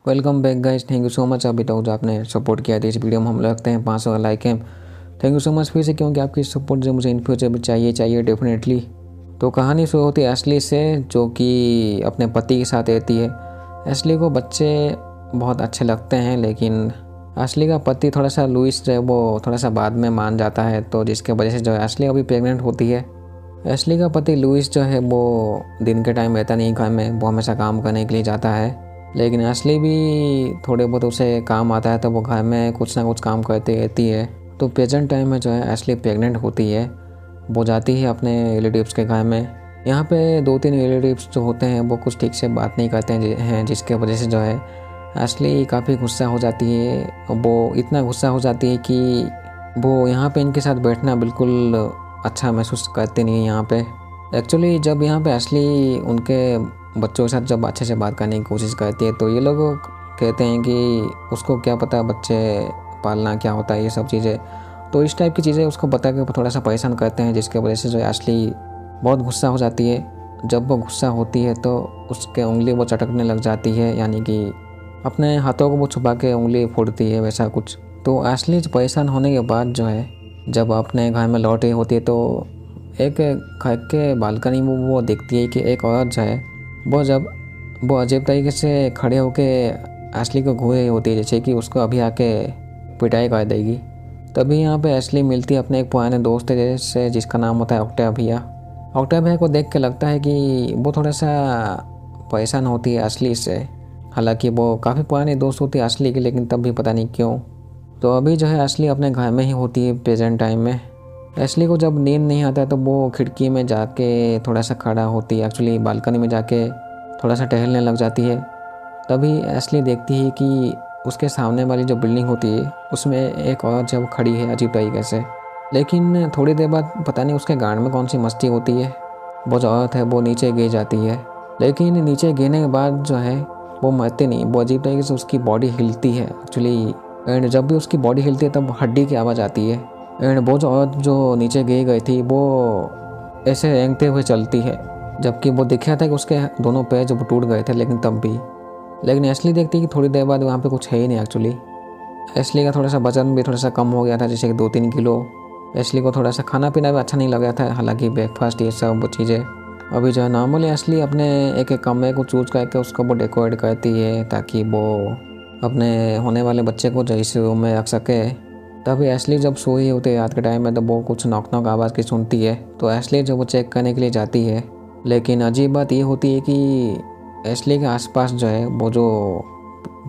Welcome back guys, thank you so much अभी तक जो आपने सपोर्ट किया था। इस वीडियो में हम रखते हैं 500 लाइक हैं। थैंक यू सो मच फिर से, क्योंकि आपकी सपोर्ट जो मुझे इन फ्यूचर भी चाहिए डेफिनेटली। तो कहानी शुरू होती है असली से, जो कि अपने पति के साथ रहती है। असली को बच्चे बहुत अच्छे लगते हैं, लेकिन असली का पति थोड़ा सा लुइस जो है वो थोड़ा सा बाद में मान जाता है, तो जिसके वजह से जो है असली अभी प्रेग्नेंट होती है। असली का पति लुइस जो है वो दिन के टाइम रहता नहीं घर में, वो हमेशा काम करने के लिए जाता है। लेकिन असली भी थोड़े बहुत उसे काम आता है, तो वो घर में कुछ ना कुछ काम करती रहती है। तो प्रेजेंट टाइम में जो है असली प्रेग्नेंट होती है। वो जाती है अपने रिलेटिव्स के घर में। यहाँ पे 2-3 रिलेटिव्स जो होते हैं वो कुछ ठीक से बात नहीं करते हैं, जिसके वजह से जो है असली काफ़ी गुस्सा हो जाती है। वो इतना गुस्सा हो जाती है कि वो यहाँ पे इनके साथ बैठना बिल्कुल अच्छा महसूस करते नहीं है यहाँ पे। एक्चुअली जब यहाँ पे असली उनके बच्चों के साथ जब अच्छे से बात करने की कोशिश करती है, तो ये लोग कहते हैं कि उसको क्या पता बच्चे पालना क्या होता है, ये सब चीज़ें। तो इस टाइप की चीज़ें उसको बता के थोड़ा सा परेशान करते हैं, जिसके वजह से जो है असली बहुत गुस्सा हो जाती है। जब वो गुस्सा होती है तो उसके उंगली वो चटकने लग जाती है, यानी कि अपने हाथों को वो छुपा के उंगली फोड़ती है, वैसा कुछ। तो असली परेशान होने के बाद जो है जब अपने घर में लौट रही होती है, तो एक घर के बालकनी में वो देखती है कि एक औरत जो है वो अजीब तरीके से खड़े होके असली को घूर रही होती है, जैसे कि उसको अभी आके पिटाई कर देगी। तभी यहाँ पे असली मिलती है अपने एक पुराने दोस्त से, जिसका नाम होता है ऑक्टेविया। ऑक्टेविया को देख के लगता है कि वो थोड़ा सा परेशान होती है असली से। हालांकि वो काफ़ी पुरानी दोस्त होती है असली की, लेकिन तब भी पता नहीं क्यों। तो अभी जो है असली अपने घर में ही होती है प्रेजेंट टाइम में। असली को जब नींद नहीं आता है तो वो खिड़की में जाके थोड़ा सा खड़ा होती है, एक्चुअली बालकनी में जाके थोड़ा सा टहलने लग जाती है। तभी असली देखती है कि उसके सामने वाली जो बिल्डिंग होती है उसमें एक औरत जब खड़ी है अजीब तरीके से। लेकिन थोड़ी देर बाद पता नहीं उसके गांड में कौन सी मस्ती होती है, वो जो औरत है वो नीचे गिर जाती है। लेकिन नीचे गिरने के बाद जो है वो मरती नहीं, वो अजीब तरीके से उसकी बॉडी हिलती है एक्चुअली। एंड जब भी उसकी बॉडी हिलती है तब हड्डी की आवाज़ आती है। एंड वो जो औरत जो नीचे गिर गई थी वो ऐसे रेंगते हुए चलती है, जबकि वो दिखा था कि उसके दोनों पैर जब टूट गए थे, लेकिन तब भी। लेकिन असली देखती है कि थोड़ी देर बाद वहाँ पे कुछ है ही नहीं एक्चुअली। असली का थोड़ा सा वजन भी थोड़ा सा कम हो गया था, जैसे कि 2-3 किलो। असली को थोड़ा सा खाना पीना भी अच्छा नहीं लग रहा था, हालांकि ब्रेकफास्ट ये सब वो चीज़ें। अभी जो है नॉर्मली असली अपने एक कमरे को चूज करके उसको वो डेकोरेट करती है, ताकि वो अपने होने वाले बच्चे को जो इस रूम में रख सके। तभी असली जब सोई होती है रात के टाइम में, तो वो कुछ नॉक नॉक आवाज़ की सुनती है। तो असली जब वो चेक करने के लिए जाती है, लेकिन अजीब बात ये होती है कि असली के आसपास जो है वो जो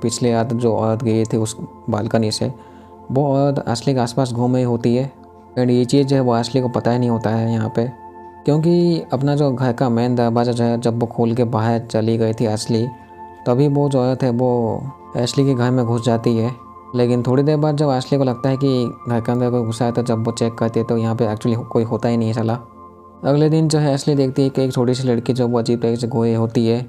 पिछले रात जो औरत गई थी उस बालकनी से, वो औरत असली के आसपास घूम रही होती है। एंड ये चीज़ जो है वो असली को पता ही नहीं होता है यहाँ पे, क्योंकि अपना जो घर का मेन दरवाज़ा जो है जब वो खोल के बाहर चली गई थी असली, तभी वो जो औरत है वो असली के घर में घुस जाती है। लेकिन थोड़ी देर बाद जब असली को लगता है कि घर के अंदर कोई घुसा है, तो जब वो चेक करती है तो यहाँ पे एक्चुअली कोई होता ही नहीं है साला। अगले दिन जो है असली देखती है कि एक छोटी सी लड़की जो वो अजीब तरीके से गोई होती है,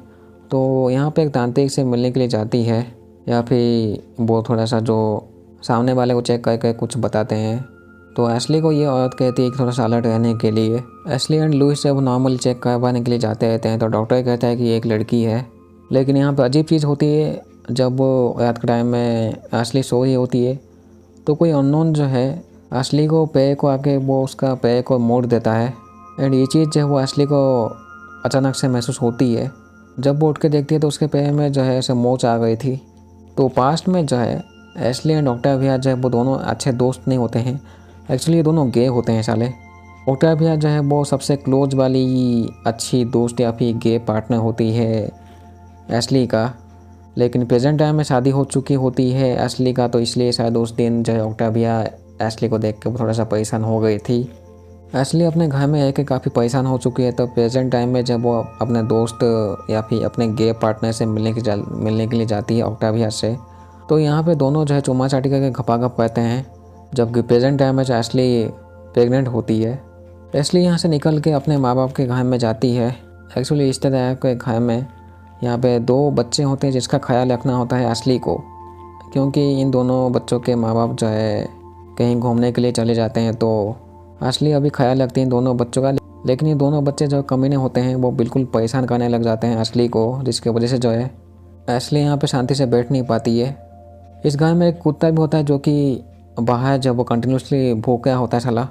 तो यहाँ पे एक तांत्रिक से मिलने के लिए जाती है, या फिर वो थोड़ा सा जो सामने वाले को चेक करके कुछ बताते हैं। तो असली को ये औरत कहती है कि थोड़ा सा अलर्ट रहने के लिए। असली एंड लुइस जब नॉर्मल चेक करवाने के लिए जाते रहते हैं, तो डॉक्टर कहता है कि एक लड़की है। लेकिन यहाँ पर अजीब चीज़ होती है, जब वो रात के टाइम में असली सो रही होती है, तो कोई अननोन जो है असली को पैर को आके वो उसका पैर को मोड़ देता है। एंड ये चीज़ जो है वो असली को अचानक से महसूस होती है। जब वो उठ के देखती है तो उसके पैर में जो है ऐसे मोच आ गई थी। तो पास्ट में जो है असली एंड ऑक्टेविया जो है वो दोनों अच्छे दोस्त नहीं होते हैं, एक्चुअली ये दोनों गे होते हैं साले। ऑक्टेविया जो है वो सबसे क्लोज वाली अच्छी दोस्त या फिर गे पार्टनर होती है असली का। लेकिन प्रेजेंट टाइम में शादी हो चुकी होती है असली का, तो इसलिए शायद उस दिन जो है ऑक्टेविया असली को देख के थोड़ा सा परेशान हो गई थी। असली अपने घर में एक काफ़ी परेशान हो चुकी है, तो प्रेजेंट टाइम में जब वो अपने दोस्त या फिर अपने गे पार्टनर से मिलने के लिए जाती है ऑक्टेविया से, तो यहाँ पे दोनों जो है चुम्मा चाटी करके घपाघप करते हैं। जबकि प्रेजेंट टाइम में जो असली प्रेग्नेंट होती है। असली यहाँ से निकल के अपने माँ बाप के घर में जाती है, एक्चुअली रिश्तेदार के घर में। यहाँ पे 2 बच्चे होते हैं जिसका ख्याल रखना होता है असली को, क्योंकि इन दोनों बच्चों के माँ बाप जो है कहीं घूमने के लिए चले जाते हैं, तो असली अभी ख्याल रखती हैं दोनों बच्चों का। लेकिन ये दोनों बच्चे जो कमीने होते हैं वो बिल्कुल परेशान करने लग जाते हैं असली को, जिसकी वजह से जो है एशली यहाँ पे शांति से बैठ नहीं पाती है। इस घर में एक कुत्ता भी होता है जो कि बाहर जब वो कंटिन्यूसली भौंका होता है साला,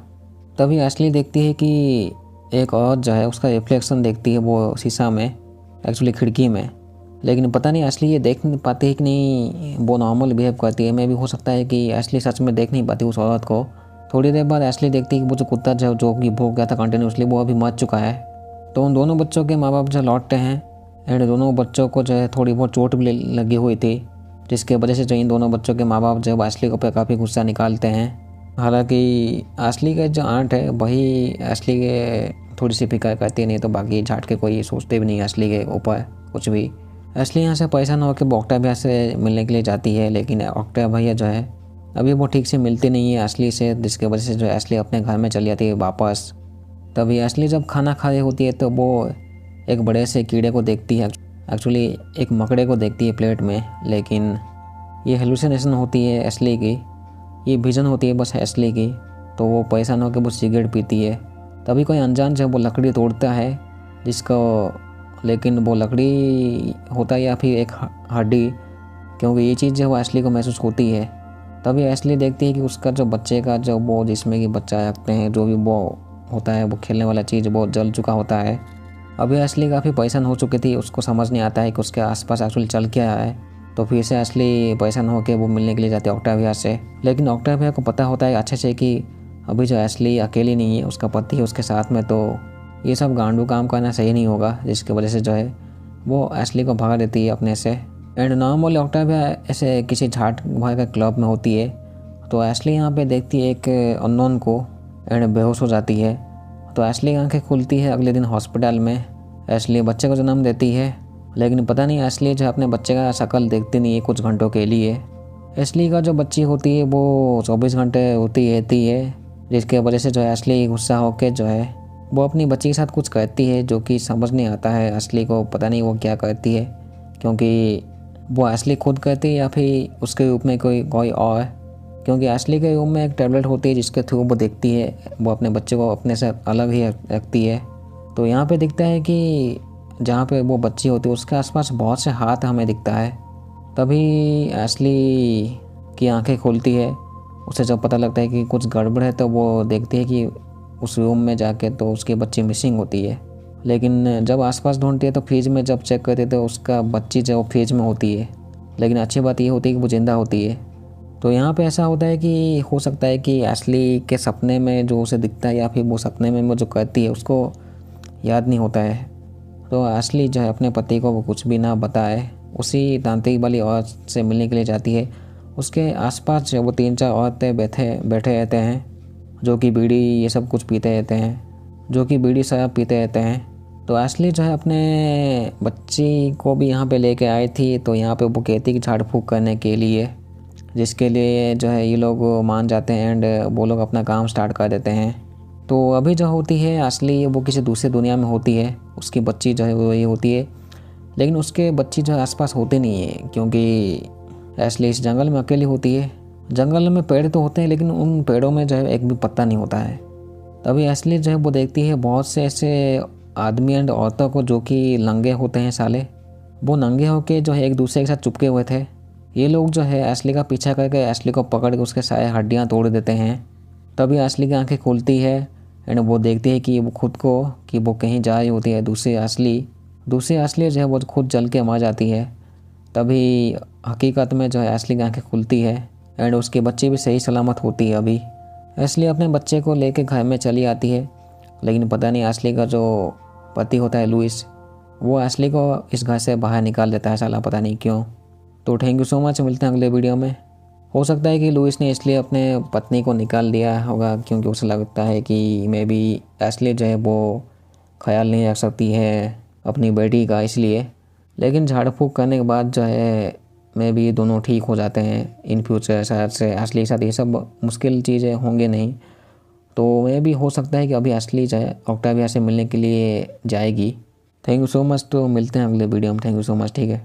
तभी एशली देखती है कि एक औरत जो है उसका रिफ्लेक्शन देखती है वो शीशा में, एक्चुअली खिड़की में। लेकिन पता नहीं एशली ये देख नहीं पाती है कि नहीं वो नॉर्मल बिहेव करती है। मे भी हो सकता है कि एशली सच में देख नहीं पाती उस औरत को। थोड़ी देर बाद एशली देखती है कि वो जो कुत्ता जो कि भौंक गया था कंटिन्यूसली, वो अभी मर चुका है। तो उन दोनों बच्चों के माँ बाप जो लौटते हैं एंड दोनों बच्चों को जो है थोड़ी बहुत चोट भी लगी हुई थी, जिसके वजह से जो इन दोनों बच्चों के माँ बाप जो है एशली को काफ़ी गुस्सा निकालते हैं। हालांकि एशली के जो आंट है वही एशली के थोड़ी सी फिक्र करती है, नहीं तो बाकी झाट के कोई सोचते भी नहीं एशली के ऊपर कुछ भी। एशली यहाँ से परेशान होकर ऑक्टा भैया से मिलने के लिए जाती है, लेकिन ऑक्टा भैया जो है अभी वो ठीक से मिलती नहीं है एशली से, जिसकी वजह से जो एशली अपने घर में चली जाती है वापस। तभी एशली जब खाना खा रही होती है तो वो एक बड़े से कीड़े को देखती है, एक्चुअली एक मकड़े को देखती है प्लेट में। लेकिन ये हेलुसिनेशन होती है एशली की, ये विजन होती है बस एशली की। तो वो परेशान होकर वो सिगरेट पीती है। तभी कोई अनजान जब वो लकड़ी तोड़ता है जिसको, लेकिन वो लकड़ी होता है या फिर एक हड्डी, क्योंकि ये चीज़ जो वो एशली को महसूस होती है। तभी एशली देखती है कि उसका जो बच्चे का जो वो जिसमें कि बच्चा रखते हैं, जो भी वो होता है वो खेलने वाला चीज़, वो जल चुका होता है। अभी एशली काफ़ी परेशान हो चुकी थी, उसको समझ नहीं आता है कि उसके आसपास एक्चुअली चल क्या है। तो फिर से एशली परेशान होकर वो मिलने के लिए जाती है ऑक्टाविया से। लेकिन ऑक्टाविया को पता होता है अच्छे से कि अभी जो एशली अकेली नहीं है, उसका पति है उसके साथ में, तो ये सब गांडू काम करना सही नहीं होगा, जिसकी वजह से जो है वो एशली को भगा देती है अपने से। एंड नॉर्मली ऑक्टाविया ऐसे किसी झाट भाई का क्लब में होती है, तो एशली यहाँ पे देखती है एक अननोन को एंड बेहोश हो जाती है। तो एशली की आँखें खुलती है अगले दिन हॉस्पिटल में। एशली बच्चे को जन्म देती है, लेकिन पता नहीं एशली जो अपने बच्चे का शक्ल देखती नहीं है कुछ घंटों के लिए। एशली का जो बच्ची होती है वो 24 घंटे होती रहती है, जिसके वजह से जो है एशली गुस्सा होकर जो है वो अपनी बच्ची के साथ कुछ करती है, जो कि समझ नहीं आता है एशली को, पता नहीं वो क्या करती है, क्योंकि वो एशली खुद करती है या फिर उसके रूप में कोई और। क्योंकि एशली के रूम में एक टैबलेट होती है जिसके थ्रू वो देखती है, वो अपने बच्चे को अपने से अलग ही रखती है। तो यहाँ पे दिखता है कि जहाँ पे वो बच्ची होती है उसके आसपास बहुत से हाथ हमें दिखता है। तभी एशली की आंखें खुलती है, उसे जब पता लगता है कि कुछ गड़बड़ है, तो वो देखती है कि उस रूम में जाके तो उसकी बच्ची मिसिंग होती है। लेकिन जब आसपास ढूंढती है तो फ्रिज में जब चेक करती है तो उसका बच्ची जो फ्रिज में होती है। लेकिन अच्छी बात ये होती है कि वो जिंदा होती है। तो यहाँ पे ऐसा होता है कि हो सकता है कि एशली के सपने में जो उसे दिखता है या फिर वो सपने में वो जो करती है उसको याद नहीं होता है। तो एशली जो है अपने पति को वो कुछ भी ना बताए उसी तांत्रिक वाली औरत से मिलने के लिए जाती है। उसके आसपास जो वो 3-4 औरतें बैठे रहते हैं, जो कि बीड़ी ये सब कुछ पीते रहते हैं, जो कि बीड़ी शराब पीते रहते हैं। तो एशली जो है अपने बच्ची को भी यहाँ पे लेके आई थी, तो यहाँ पे वो कहती कि झाड़ फूँक करने के लिए, जिसके लिए जो है ये लोग मान जाते हैं एंड वो लोग अपना काम स्टार्ट कर देते हैं। तो अभी जो होती है एशली वो किसी दूसरी दुनिया में होती है, उसकी बच्ची जो है वो ये होती है, लेकिन उसके बच्ची जो है आसपास होते नहीं है, क्योंकि एशली इस जंगल में अकेली होती है। जंगल में पेड़ तो होते हैं लेकिन उन पेड़ों में जो है एक भी पत्ता नहीं होता है। तभी एशली जो है वो देखती है बहुत से ऐसे आदमी एंड औरतों को जो कि नंगे होते हैं साले, वो नंगे होके जो है एक दूसरे के साथ चिपके हुए थे। ये लोग जो है एशली का पीछा करके एशली को पकड़ के उसके सारे हड्डियाँ तोड़ देते हैं। तभी एशली की आंखें खुलती है एंड वो देखती है कि वो खुद को कि वो कहीं जा रही होती है। दूसरी एशली जो है वो खुद जल के मर जाती है। तभी हकीकत में जो है एशली की आंखें खुलती है एंड उसकी बच्ची भी सही सलामत होती है। अभी एशली अपने बच्चे को लेके घर में चली आती है, लेकिन पता नहीं एशली का जो पति होता है लुइस, वो एशली को इस घर से बाहर निकाल देता है साला, पता नहीं क्यों। तो थैंक यू सो मच, मिलते हैं अगले वीडियो में। हो सकता है कि लुइस ने इसलिए अपने पत्नी को निकाल दिया होगा क्योंकि उसे लगता है कि मे बी एशली जो है वो ख्याल नहीं रख सकती है अपनी बेटी का, इसलिए। लेकिन झाड़ फूँक करने के बाद जो है मे बी दोनों ठीक हो जाते हैं इन फ्यूचर। शायद से एशली के साथ ये सब मुश्किल चीज़ें होंगे नहीं, तो मे भी हो सकता है कि अभी एशली जो है ऑक्टाविया से मिलने के लिए जाएगी। थैंक यू सो मच, तो मिलते हैं अगले वीडियो में। थैंक यू सो मच, ठीक है।